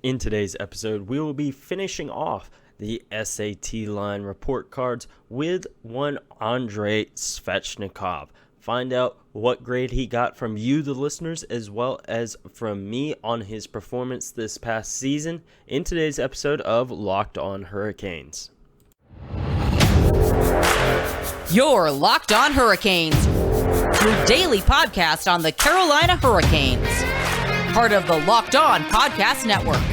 In today's episode, we will be finishing off the SAT line report cards with one Andrei Svechnikov. Find out what grade he got from you, the listeners, as well as from me on his performance this past season in today's episode of Locked On Hurricanes. You're Locked On Hurricanes, your daily podcast on the Carolina Hurricanes. Part of the Locked On Podcast Network.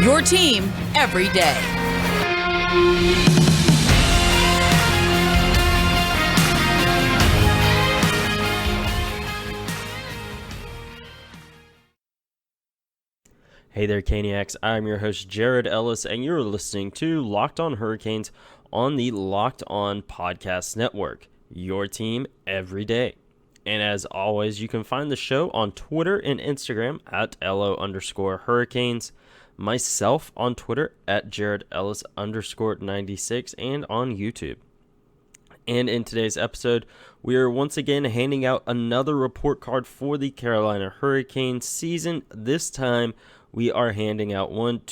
Your team every day. Hey there, Caniacs. I'm your host, Jared Ellis, and you're listening to Locked On Hurricanes on the Locked On Podcast Network. Your team every day. And as always, you can find the show on Twitter and Instagram at LO_Hurricanes, myself on Twitter at JaredEllis_96, and on YouTube. And in today's episode, we are once again handing out another report card for the Carolina Hurricanes season. This time, we are handing out one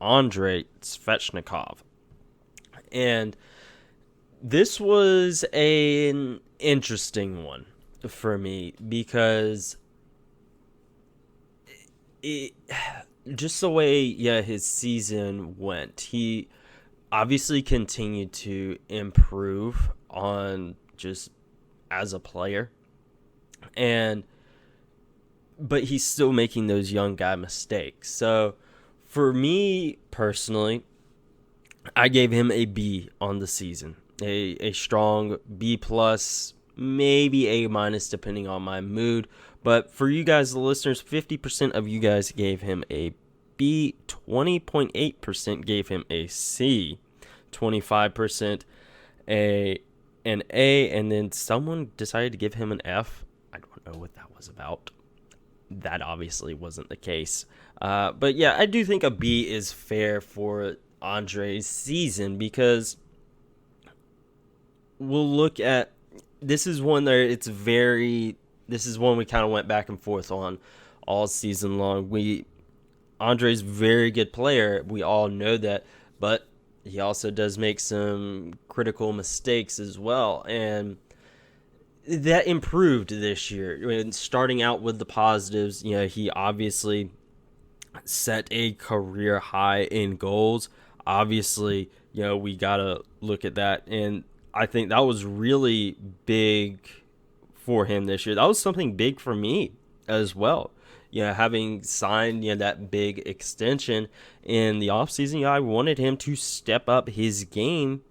Andrei Svhecnikov. And this was an interesting one for me because just the way his season went. He obviously continued to improve on just as a player, but he's still making those young guy mistakes. So for me personally, I gave him a B on the season. A strong B plus, maybe A minus depending on my mood. But for you guys, the listeners, 50% of you guys gave him a B, 20.8% gave him a C, 25% an A, and then someone decided to give him an F. I don't know what that was about. That obviously wasn't the case. But yeah, I do think a B is fair for Andrei's season because we'll look at this is one we kind of went back and forth on all season long. Andrei's a very good player. We all know that, but he also does make some critical mistakes as well. And that improved this year. Starting out with the positives, he obviously set a career high in goals. Obviously, we got to look at that. And I think that was really big for him this year. That was something big for me as well. Having signed that big extension in the offseason, I wanted him to step up his game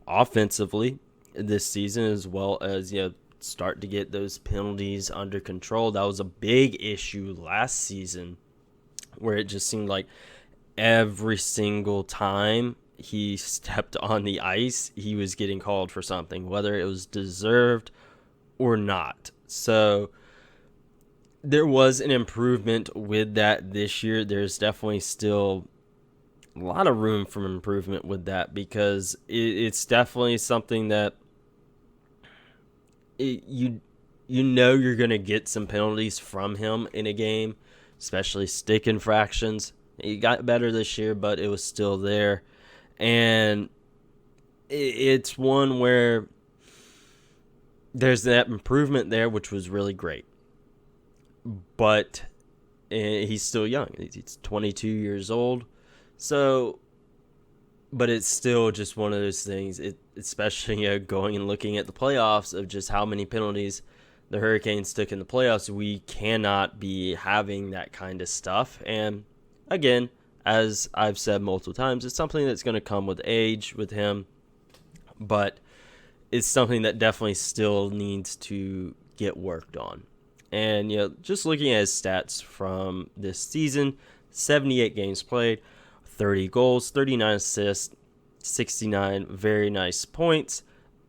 offensively this season, as well as start to get those penalties under control. That was a big issue last season, where it just seemed like every single time he stepped on the ice, he was getting called for something, whether it was deserved or not. So there was an improvement with that this year. There's definitely still a lot of room for improvement with that because it's definitely something that you're going to get some penalties from him in a game, especially stick infractions. He got better this year, but it was still there. And it's one where there's that improvement there, which was really great. But he's still young. He's 22 years old. So, but it's still just one of those things, especially going and looking at the playoffs of just how many penalties the Hurricanes took in the playoffs. We cannot be having that kind of stuff. And again, as I've said multiple times, it's something that's going to come with age with him, but it's something that definitely still needs to get worked on. And, just looking at his stats from this season, 78 games played, 30 goals, 39 assists, 69 very nice points,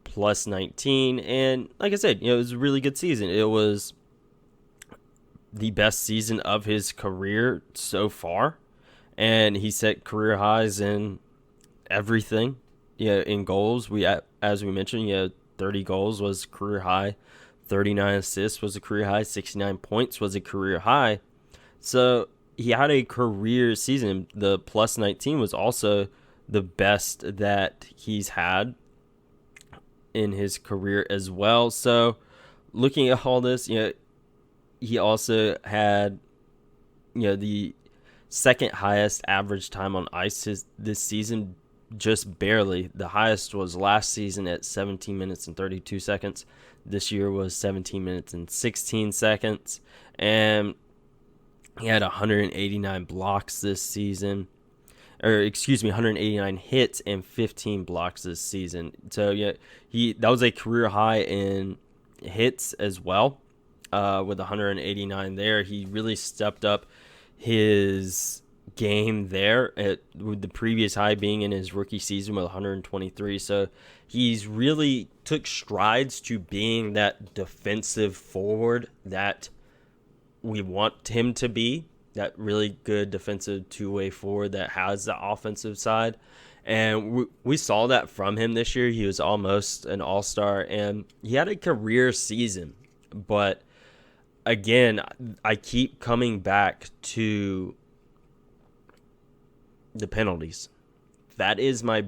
plus 19. And like I said, it was a really good season. It was the best season of his career so far. And he set career highs in everything. In goals, as we mentioned, 30 goals was career high, 39 assists was a career high, 69 points was a career high. So he had a career season. The plus 19 was also the best that he's had in his career as well. So looking at all this, he also had, the second highest average time on ice this season, just barely. The highest was last season at 17 minutes and 32 seconds. This year was 17 minutes and 16 seconds. And he had 189 blocks this season. 189 hits and 15 blocks this season. So that was a career high in hits as well. With 189 there, he really stepped up his game there, with the previous high being in his rookie season with 123. So he's really took strides to being that defensive forward that we want him to be, that really good defensive two-way forward that has the offensive side. And we saw that from him this year. He was almost an all-star, and he had a career season. But again, I keep coming back to the penalties. That is my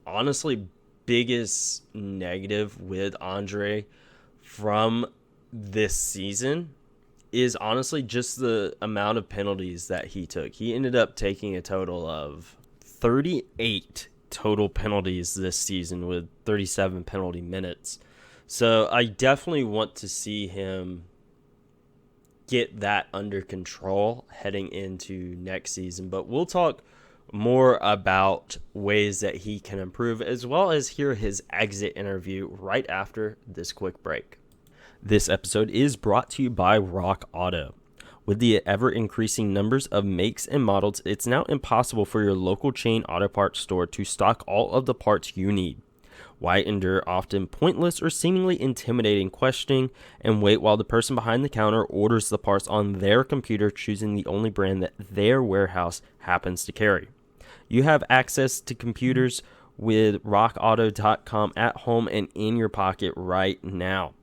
honestly biggest negative with Andrei from this season, is honestly just the amount of penalties that he took. He ended up taking a total of 38 total penalties this season with 37 penalty minutes. So I definitely want to see him get that under control heading into next season. But we'll talk more about ways that he can improve, as well as hear his exit interview right after this quick break. This episode is brought to you by Rock Auto. With the ever-increasing numbers of makes and models, it's now impossible for your local chain auto parts store to stock all of the parts you need. Why endure often pointless or seemingly intimidating questioning and wait while the person behind the counter orders the parts on their computer, choosing the only brand that their warehouse happens to carry? You have access to computers with rockauto.com at home and in your pocket right now.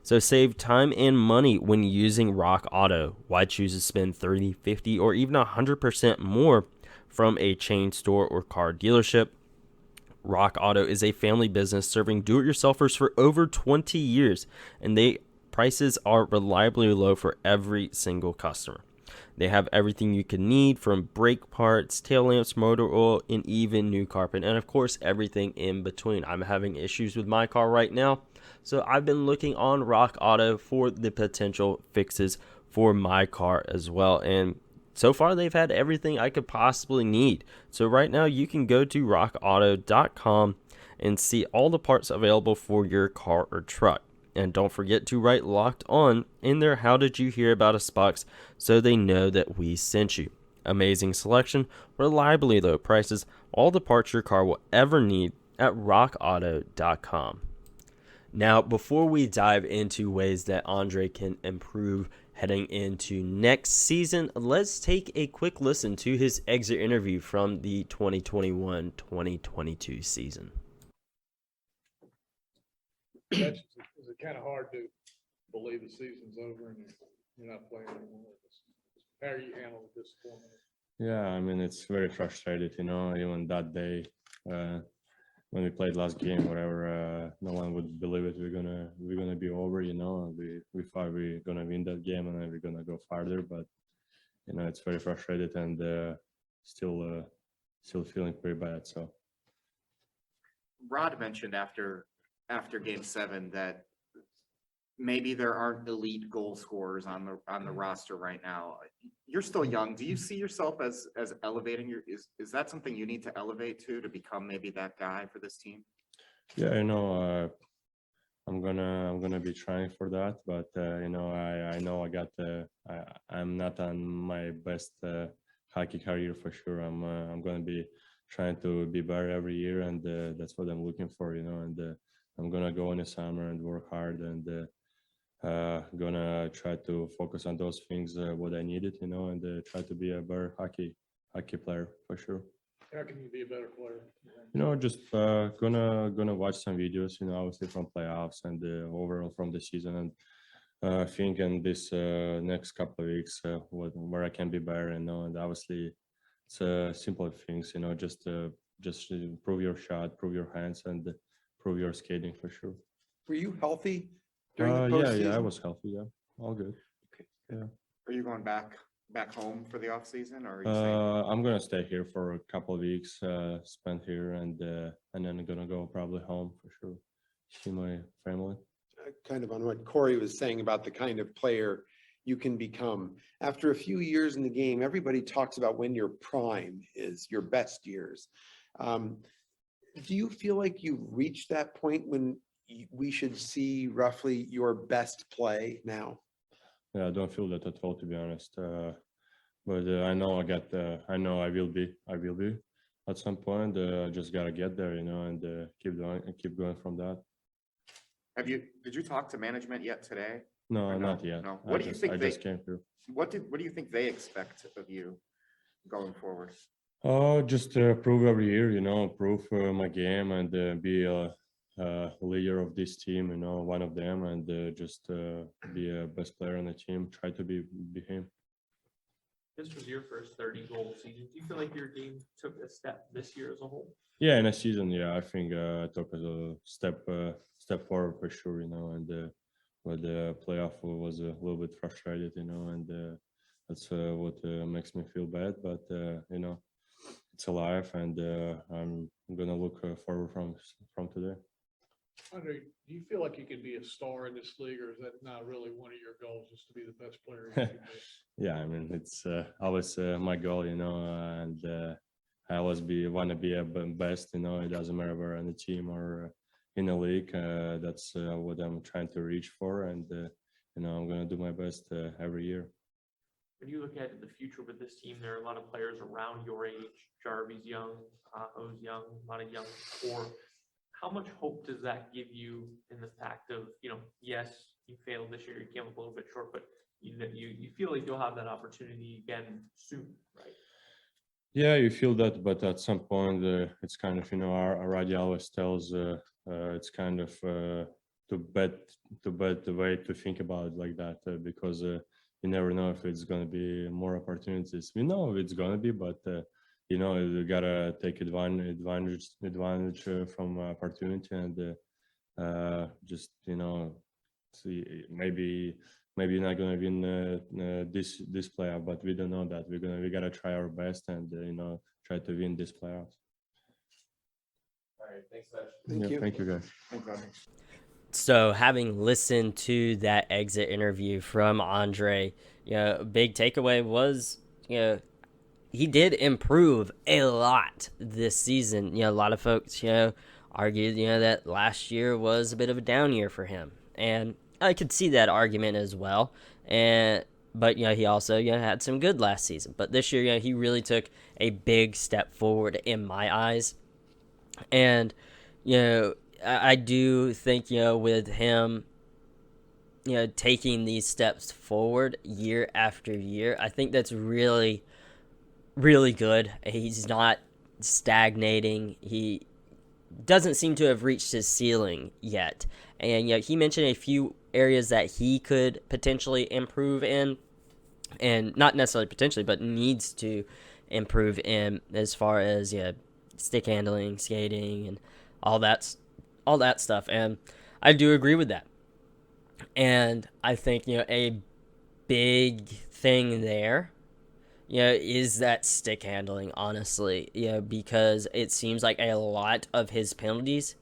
So save time and money when using Rock Auto. Why choose to spend 30, 50, or even 100% more from a chain store or car dealership? Rock Auto is a family business serving do-it-yourselfers for over 20 years, and prices are reliably low for every single customer. They have everything you could need, from brake parts, tail lamps, motor oil, and even new carpet, and of course everything in between. I'm having issues with my car right now, so I've been looking on Rock Auto for the potential fixes for my car as well, and so far they've had everything I could possibly need. So right now you can go to rockauto.com and see all the parts available for your car or truck. And don't forget to write Locked On in their How Did You Hear About Us box so they know that we sent you. Amazing selection, reliably low prices, all the parts your car will ever need at rockauto.com. Now, before we dive into ways that Andrei can improve heading into next season, let's take a quick listen to his exit interview from the 2021-2022 season. Is it kind of hard to believe the season's over and you're not playing anymore? How are you handling the disappointment? Yeah, I mean, it's very frustrated, even that day when we played last game, whatever, no one would believe it. We're gonna be over, we thought we're gonna win that game and then we're gonna go farther, but it's very frustrated and still feeling pretty bad. So Rod mentioned after Game 7 that maybe there aren't elite goal scorers on the roster right now. You're still young. Do you see yourself as elevating is that something you need to elevate to become maybe that guy for this team? Yeah, I'm gonna be trying for that, but I know I'm not on my best hockey career for sure. I'm gonna be trying to be better every year, and that's what I'm looking for, and I'm gonna go in the summer and work hard and gonna try to focus on those things what I needed, and try to be a better hockey player for sure. How can you be a better player? Just gonna watch some videos, obviously from playoffs and overall from the season, and I think in this next couple of weeks, where I can be better, and obviously it's simple things, just improve your shot, prove your hands, and prove your skating for sure. Were you healthy during the Yeah, postseason? I was healthy. Yeah, all good. Okay. Yeah. Are you going back home for the off season, or are you staying? I'm gonna stay here for a couple of weeks, spend here, and then I'm gonna go probably home for sure, see my family. Kind of on what Corey was saying about the kind of player you can become. After a few years in the game, everybody talks about when your prime is, your best years. Do you feel like you've reached that point when we should see roughly your best play now? Yeah, I don't feel that at all, to be honest. But I know I know I will be at some point. I just gotta get there, and keep going from that. Did you talk to management yet today? No, Or not yet. No. What do you think I just came here. what do you think they expect of you going forward? Oh, just prove every year, prove my game, and be a leader of this team, one of them, and just be a best player on the team. Try to be him. This was your first 30-goal season. Do you feel like your game took a step this year as a whole? Yeah, in a season, yeah, I think I took a step forward for sure, but the playoff was a little bit frustrated, and that's what makes me feel bad. But it's alive, and I'm gonna look forward from today. Andrei, do you feel like you can be a star in this league, or is that not really one of your goals, just to be the best player you can be? Yeah, I mean it's always my goal, and I always want to be a best. It doesn't matter whether on the team or in a league. That's what I'm trying to reach for, and I'm gonna do my best every year. When you look at the future with this team, there are a lot of players around your age. Jarvy's young, Aho's young, a lot of young core. How much hope does that give you in the fact of, yes, you failed this year, you came up a little bit short, but you feel like you'll have that opportunity again soon, right? Yeah, you feel that, but at some point, it's kind of, our radio always tells it's kind of to bet the way to think about it like that, because you never know if it's going to be more opportunities. We know it's going to be, but you gotta take advantage from opportunity, and just see, maybe you're not gonna win this playoff, but we don't know that. We gotta try our best, and try to win this playoffs. All right, thanks, Svech. Thank you. Thank you, guys. Thanks, Andrei. So, having listened to that exit interview from Andrei, big takeaway was, he did improve a lot this season. A lot of folks, argued, that last year was a bit of a down year for him, and I could see that argument as well. But he also had some good last season. But this year, he really took a big step forward in my eyes, and I do think with him, taking these steps forward year after year, I think that's really, really good. He's not stagnating. He doesn't seem to have reached his ceiling yet. And he mentioned a few areas that he could potentially improve in, and not necessarily potentially, but needs to improve in, as far as stick handling, skating, and all that stuff. And I do agree with that. And I think a big thing there is that stick handling, honestly, because it seems like a lot of his penalties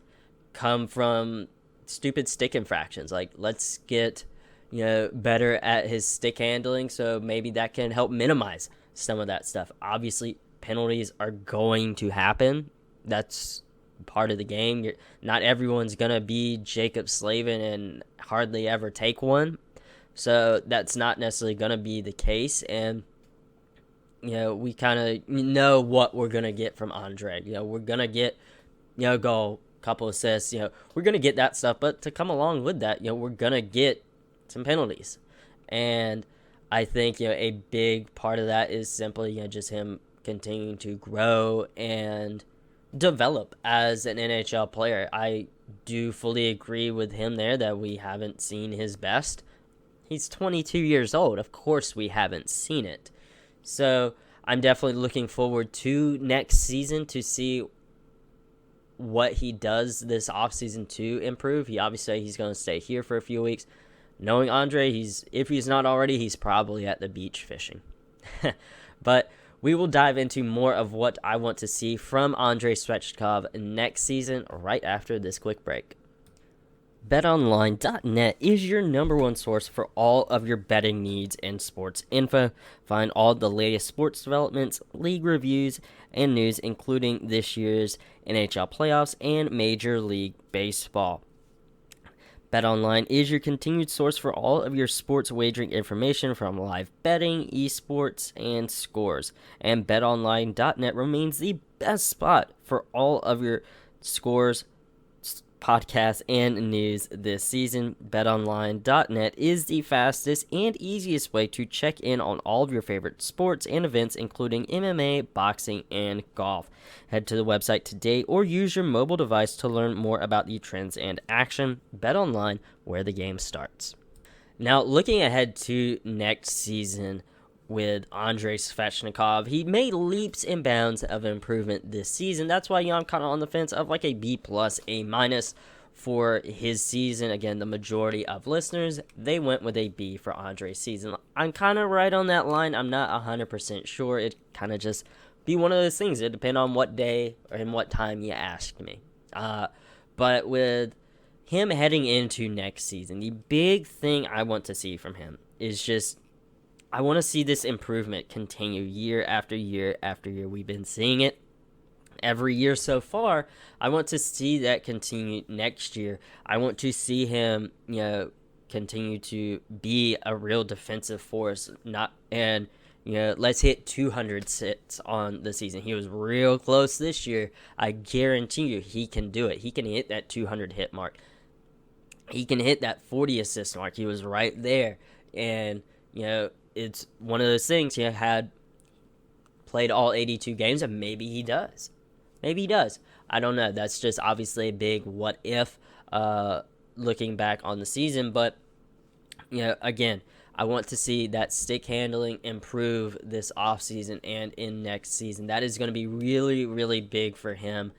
come from stupid stick infractions. Like, let's get, better at his stick handling, so maybe that can help minimize some of that stuff. Obviously, penalties are going to happen. That's part of the game. Not everyone's going to be Jacob Slavin and hardly ever take one. So that's not necessarily going to be the case. And we kind of know what we're going to get from Andrei. We're going to get, goal, couple assists. We're going to get that stuff. But to come along with that, we're going to get some penalties. And I think, a big part of that is simply, just him continuing to grow and develop as an NHL player. I do fully agree with him there that we haven't seen his best. He's 22 years old. Of course we haven't seen it. So I'm definitely looking forward to next season to see what he does this offseason to improve. He obviously he's going to stay here for a few weeks. Knowing Andre, if he's not already, he's probably at the beach fishing. But we will dive into more of what I want to see from Andrei Svhecnikov next season right after this quick break. BetOnline.net is your number one source for all of your betting needs and sports info. Find all the latest sports developments, league reviews, and news, including this year's NHL playoffs and Major League Baseball. BetOnline is your continued source for all of your sports wagering information from live betting, esports, and scores. And BetOnline.net remains the best spot for all of your scores, podcasts, and news this season. BetOnline.net is the fastest and easiest way to check in on all of your favorite sports and events, including MMA, boxing, and golf. Head to the website today or use your mobile device to learn more about the trends and action. BetOnline, where the game starts. Now, looking ahead to next season with Andrei Svechnikov, he made leaps and bounds of improvement this season. That's why I'm kind of on the fence of like a B+, A- for his season. Again, the majority of listeners, they went with a B for Andrei's season. I'm kind of right on that line. I'm not 100% sure. It kind of just be one of those things. It depends on what day or in what time you asked me. But with him heading into next season, the big thing I want to see from him is just I want to see this improvement continue year after year after year. We've been seeing it every year so far. I want to see that continue next year. I want to see him, continue to be a real defensive force. Let's hit 200 sits on the season. He was real close this year. I guarantee you he can do it. He can hit that 200 hit mark. He can hit that 40 assist mark. He was right there. And, it's one of those things. He had played all 82 games, and maybe he does. Maybe he does. I don't know. That's just obviously a big what if looking back on the season. But, again, I want to see that stick handling improve this offseason and in next season. That is going to be really, really big for him.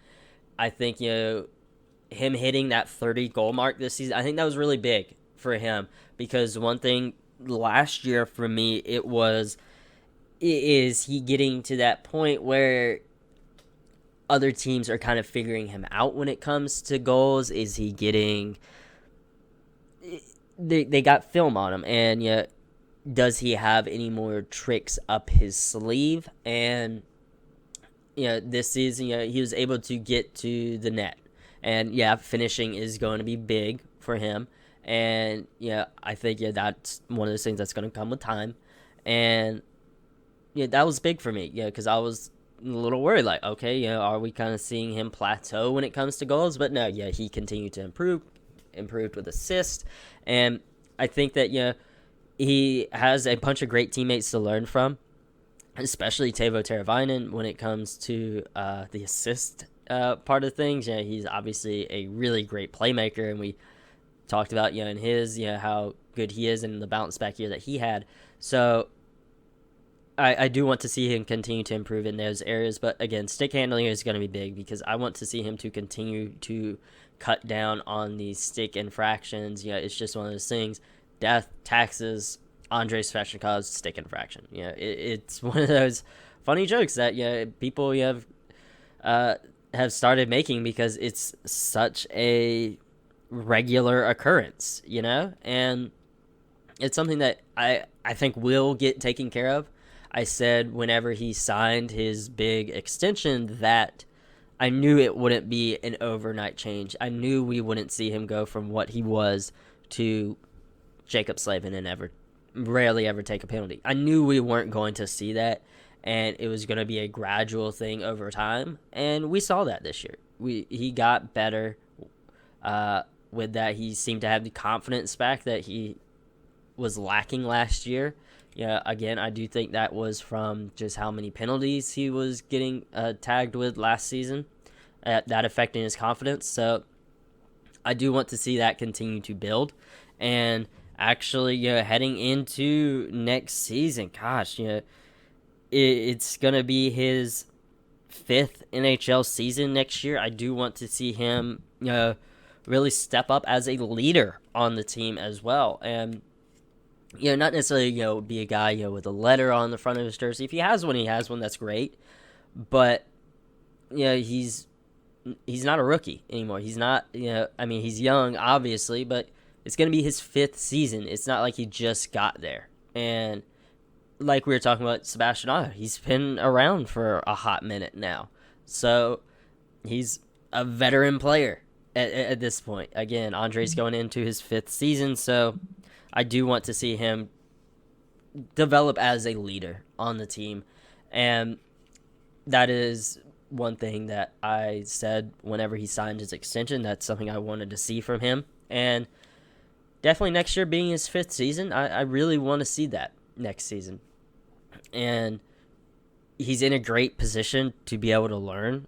I think, him hitting that 30 goal mark this season, I think that was really big for him because one thing last year for me, is he getting to that point where other teams are kind of figuring him out when it comes to goals? Is he getting... They got film on him, and does he have any more tricks up his sleeve? And this season, he was able to get to the net, and finishing is going to be big for him. And I think that's one of those things that's going to come with time, and that was big for me, because I was a little worried, like, okay, are we kind of seeing him plateau when it comes to goals? But no, he continued to improved with assists, and I think that he has a bunch of great teammates to learn from, especially Teuvo Teravainen when it comes to the assist part of things. He's obviously a really great playmaker, and we talked about in his how good he is in the bounce back year that he had. So I do want to see him continue to improve in those areas, but again, stick handling is going to be big because I want to see him to continue to cut down on these stick infractions. It's just one of those things. Death, taxes, Andrei Svechnikov's stick infraction. It's one of those funny jokes that people have started making because it's such a regular occurrence, and it's something that I think will get taken care of. I said whenever he signed his big extension that I knew it wouldn't be an overnight change. I knew we wouldn't see him go from what he was to Jacob Slavin and rarely ever take a penalty. I knew we weren't going to see that, and it was going to be a gradual thing over time, and we saw that this year. He got better with that. He seemed to have the confidence back that he was lacking last year. Again, I do think that was from just how many penalties he was getting tagged with last season, that affecting his confidence. So I do want to see that continue to build. And actually, heading into next season. Gosh, it's going to be his 5th NHL season next year. I do want to see him, really step up as a leader on the team as well. And, not necessarily, be a guy, with a letter on the front of his jersey. If he has one, that's great. But, he's not a rookie anymore. He's not, he's young, obviously, but it's going to be his 5th season. It's not like he just got there. And like we were talking about Sebastian Aho, he's been around for a hot minute now. So he's a veteran player at this point. Again, Andrei's going into his 5th season, so I do want to see him develop as a leader on the team. And that is one thing that I said whenever he signed his extension. That's something I wanted to see from him. And definitely next year being his 5th season, I really want to see that next season. And he's in a great position to be able to learn.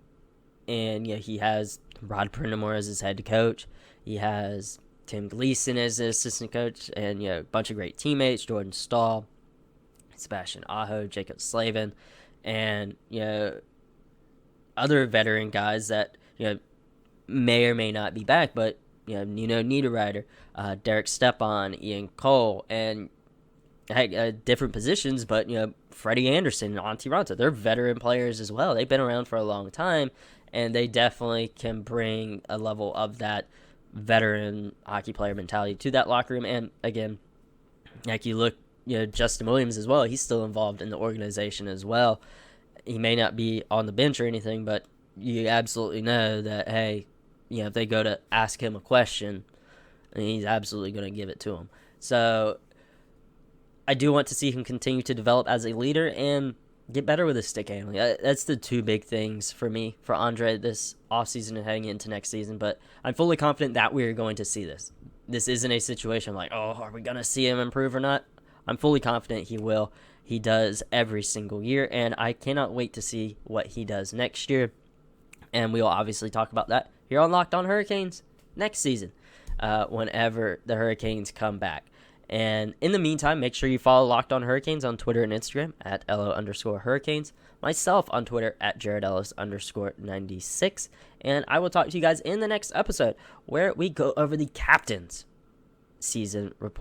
And he has Rod Brind'amour as his head coach. He has Tim Gleason as his assistant coach, and a bunch of great teammates: Jordan Stahl, Sebastian Aho, Jacob Slavin, and other veteran guys that may or may not be back, but Nino Niederreiter, Derek Stepan, Ian Cole, and different positions, but Freddie Anderson and Antti Ranta, they're veteran players as well. They've been around for a long time, and they definitely can bring a level of that veteran hockey player mentality to that locker room. And again, like you look, Justin Williams as well, he's still involved in the organization as well. He may not be on the bench or anything, but you absolutely know that, hey, if they go to ask him a question, he's absolutely going to give it to them. So I do want to see him continue to develop as a leader and get better with his stick handling. That's the 2 big things for me, for Andrei, this offseason and heading into next season. But I'm fully confident that we're going to see this. This isn't a situation like, oh, are we going to see him improve or not? I'm fully confident he will. He does every single year, and I cannot wait to see what he does next year. And we'll obviously talk about that here on Locked On Hurricanes next season, whenever the Hurricanes come back. And in the meantime, make sure you follow Locked On Hurricanes on Twitter and Instagram at @LO_Hurricanes. Myself on Twitter at JaredEllis_96. And I will talk to you guys in the next episode where we go over the captain's season report.